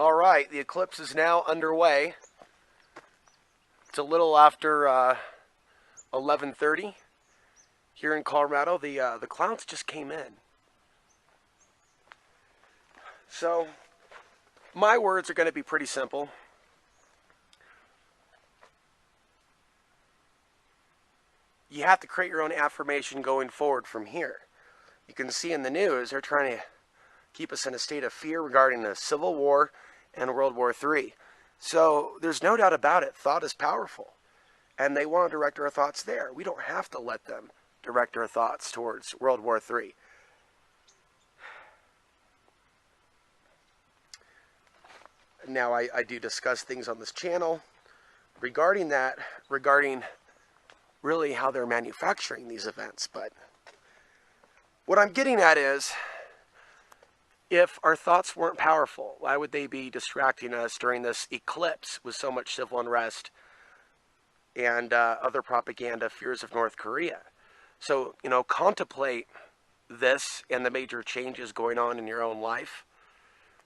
All right, the eclipse is now underway. It's a little after 11:30 here in Colorado. The clouds just came in. So my words are going to be pretty simple. You have to create your own affirmation going forward from here. You can see in the news they're trying to keep us in a state of fear regarding the Civil War and World War III. So there's no doubt about it. Thought is powerful. And they want to direct our thoughts there. We don't have to let them direct our thoughts towards World War III. Now, I do discuss things on this channel regarding that, regarding really how they're manufacturing these events. But what I'm getting at is, if our thoughts weren't powerful, why would they be distracting us during this eclipse with so much civil unrest and other propaganda, fears of North Korea? So, contemplate this and the major changes going on in your own life.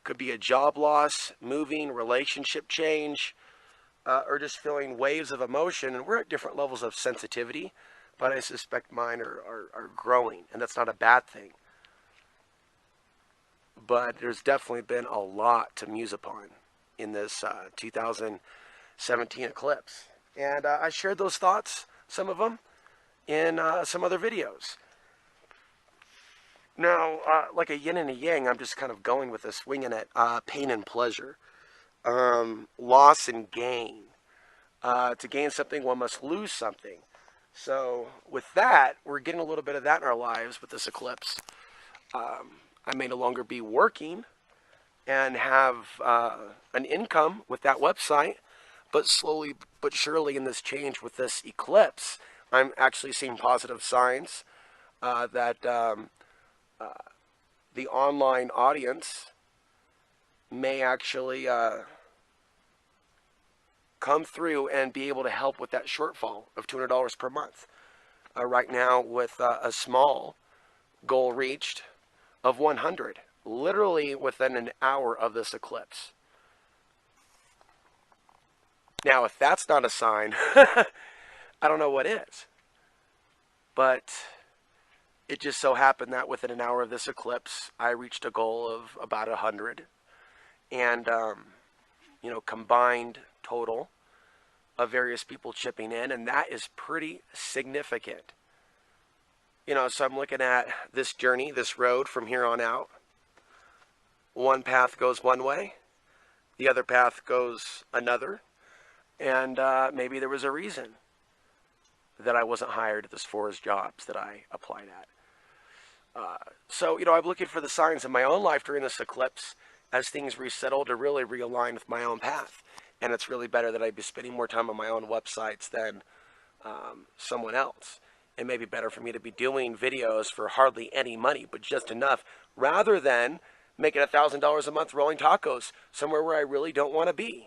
Could be a job loss, moving, relationship change, or just feeling waves of emotion. And we're at different levels of sensitivity, but I suspect mine are growing, and that's not a bad thing. But there's definitely been a lot to muse upon in this 2017 eclipse. And I shared those thoughts, some of them, in some other videos. Now, like a yin and a yang, I'm just kind of going with this, winging it. Pain and pleasure. Loss and gain. To gain something, one must lose something. So with that, we're getting a little bit of that in our lives with this eclipse. I may no longer be working and have an income with that website, but slowly but surely in this change with this eclipse, I'm actually seeing positive signs that the online audience may actually come through and be able to help with that shortfall of $200 per month. Right now, with a small goal reached of 100, literally within an hour of this eclipse. Now, if that's not a sign, I don't know what is. But it just so happened that within an hour of this eclipse, I reached a goal of about 100. And, combined total of various people chipping in, and that is pretty significant. So I'm looking at this journey, this road from here on out. One path goes one way, the other path goes another, and maybe there was a reason that I wasn't hired at this forest jobs that I applied at. So, I'm looking for the signs in my own life during this eclipse as things resettle to really realign with my own path. And it's really better that I be spending more time on my own websites than someone else. It may be better for me to be doing videos for hardly any money, but just enough, rather than making $1,000 a month rolling tacos somewhere where I really don't want to be.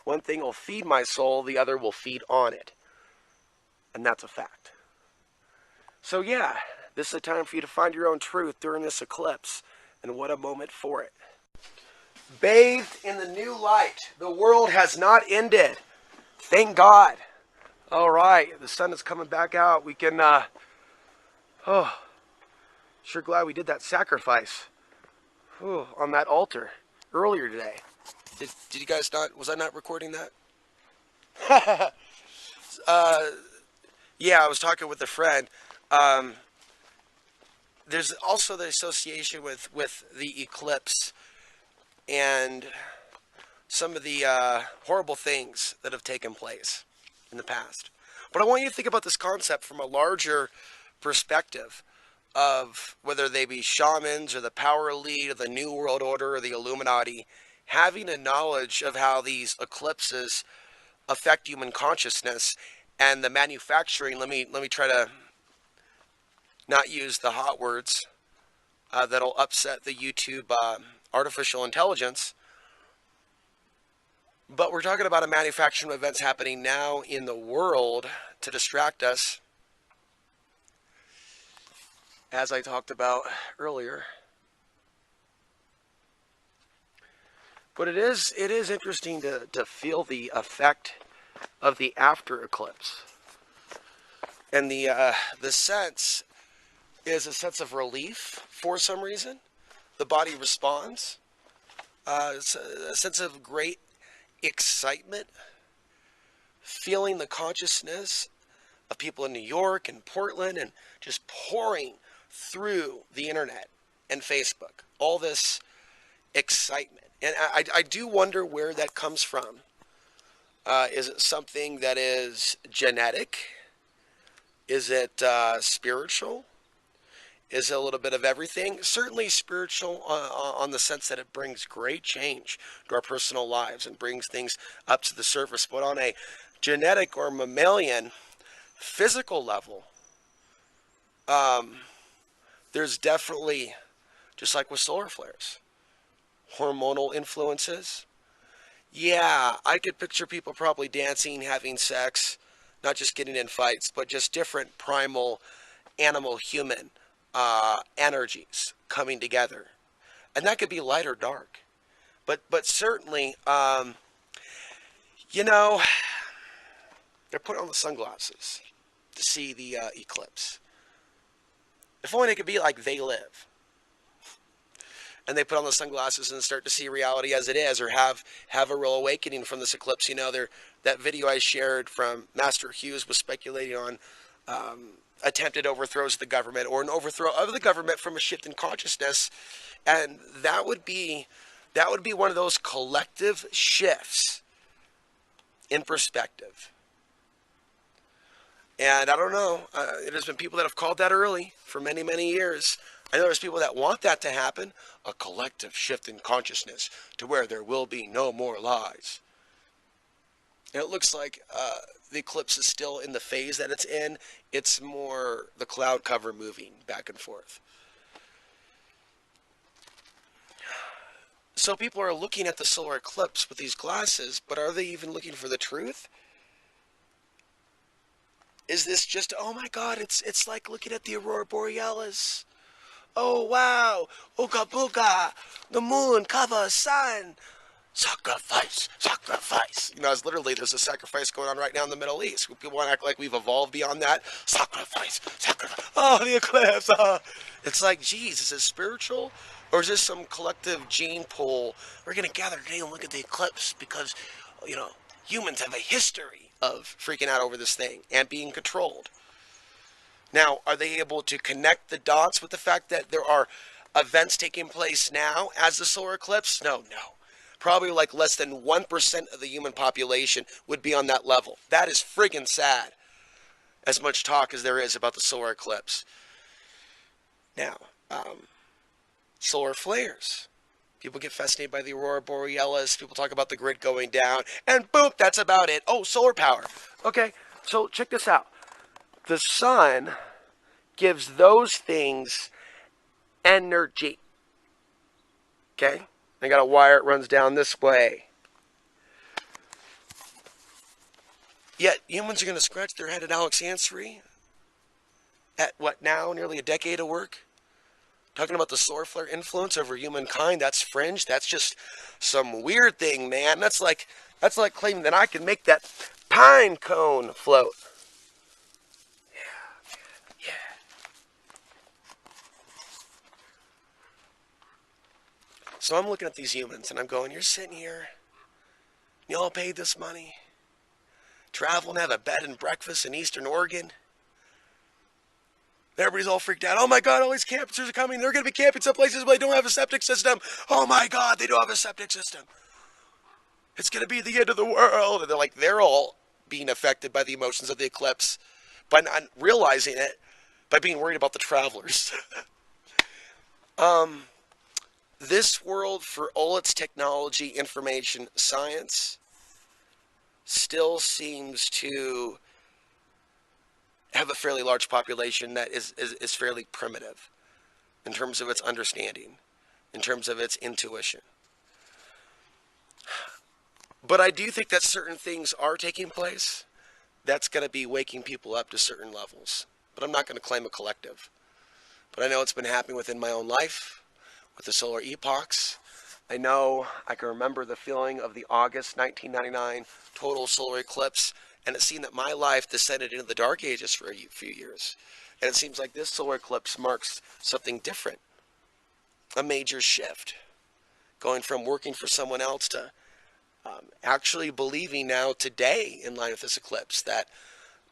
One thing will feed my soul, the other will feed on it. And that's a fact. So yeah, this is a time for you to find your own truth during this eclipse, and what a moment for it. Bathed in the new light, the world has not ended. Thank God. All right, the sun is coming back out. We can, sure glad we did that sacrifice on that altar earlier today. Did you guys not, was I not recording that? Yeah, I was talking with a friend. There's also the association with the eclipse and some of the horrible things that have taken place in the past. But I want you to think about this concept from a larger perspective of whether they be shamans or the power elite or the New World Order or the Illuminati, having a knowledge of how these eclipses affect human consciousness and the manufacturing. Let me try to not use the hot words that'll upset the YouTube artificial intelligence. But we're talking about a manufacturing of events happening now in the world to distract us, as I talked about earlier. But it is interesting to feel the effect of the after eclipse. And the sense is a sense of relief for some reason. The body responds. It's a sense of great excitement, feeling the consciousness of people in New York and Portland and just pouring through the internet and Facebook. All this excitement. And I do wonder where that comes from. Is it something that is genetic? Is it spiritual? Is it a little bit of everything? Certainly spiritual on the sense that it brings great change to our personal lives and brings things up to the surface. But on a genetic or mammalian physical level, there's definitely, just like with solar flares, hormonal influences. Yeah, I could picture people probably dancing, having sex, not just getting in fights, but just different primal animal human energies coming together. And that could be light or dark. But certainly, you know, they're putting on the sunglasses to see the eclipse. If only it could be like They Live. And they put on the sunglasses and start to see reality as it is, or have a real awakening from this eclipse. You know, that video I shared from Master Hughes was speculating on attempted overthrows of the government, or an overthrow of the government from a shift in consciousness, and that would be one of those collective shifts in perspective. And I don't know, there's been people that have called that early for many, many years. I know there's people that want that to happen, a collective shift in consciousness to where there will be no more lies. And it looks like the eclipse is still in the phase that it's in. It's more the cloud cover moving back and forth. So people are looking at the solar eclipse with these glasses, but are they even looking for the truth? Is this just, oh my God, it's like looking at the aurora borealis. Oh wow, ooga booga, the moon, cover, sun, sacrifice, sacrifice. You know, it's literally, there's a sacrifice going on right now in the Middle East. People want to act like we've evolved beyond that. Sacrifice, sacrifice. Oh, the eclipse. It's like, geez, is it spiritual? Or is this some collective gene pool? We're going to gather today and look at the eclipse because, you know, humans have a history of freaking out over this thing and being controlled. Now, are they able to connect the dots with the fact that there are events taking place now as the solar eclipse? No. Probably like less than 1% of the human population would be on that level. That is friggin' sad, as much talk as there is about the solar eclipse. Now, solar flares. People get fascinated by the aurora borealis. People talk about the grid going down. And boom, that's about it. Oh, solar power. Okay, so check this out. The sun gives those things energy. Okay? I got a wire, it runs down this way. Yet humans are going to scratch their head at Alex Ansary at what now, nearly a decade of work? Talking about the solar flare influence over humankind. That's fringe. That's just some weird thing, man. That's like claiming that I can make that pine cone float. Yeah. So I'm looking at these humans and I'm going, you're sitting here, you all paid this money, travel and have a bed and breakfast in Eastern Oregon. Everybody's all freaked out. Oh my God, all these campers are coming. They're going to be camping some places where they don't have a septic system. Oh my God, they don't have a septic system. It's going to be the end of the world. And they're all being affected by the emotions of the eclipse, by not realizing it, by being worried about the travelers. This world, for all its technology, information, science, still seems to have a fairly large population that is fairly primitive in terms of its understanding, in terms of its intuition. But I do think that certain things are taking place that's going to be waking people up to certain levels. But I'm not going to claim a collective. But I know it's been happening within my own life, with the solar epochs, I know I can remember the feeling of the August 1999 total solar eclipse, and it seemed that my life descended into the dark ages for a few years. And it seems like this solar eclipse marks something different, a major shift, going from working for someone else to actually believing now today in line with this eclipse that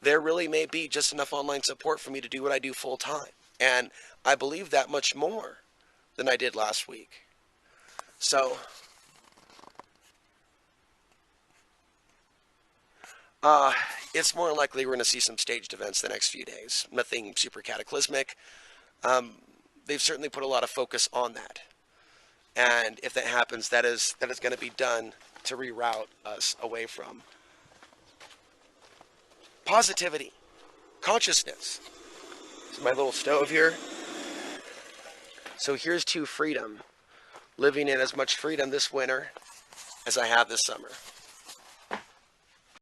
there really may be just enough online support for me to do what I do full time. And I believe that much more than I did last week. So, it's more likely we're going to see some staged events the next few days. Nothing super cataclysmic. They've certainly put a lot of focus on that. And if that happens, that is going to be done to reroute us away from positivity, consciousness. This is my little stove here. So here's to freedom. Living in as much freedom this winter as I have this summer.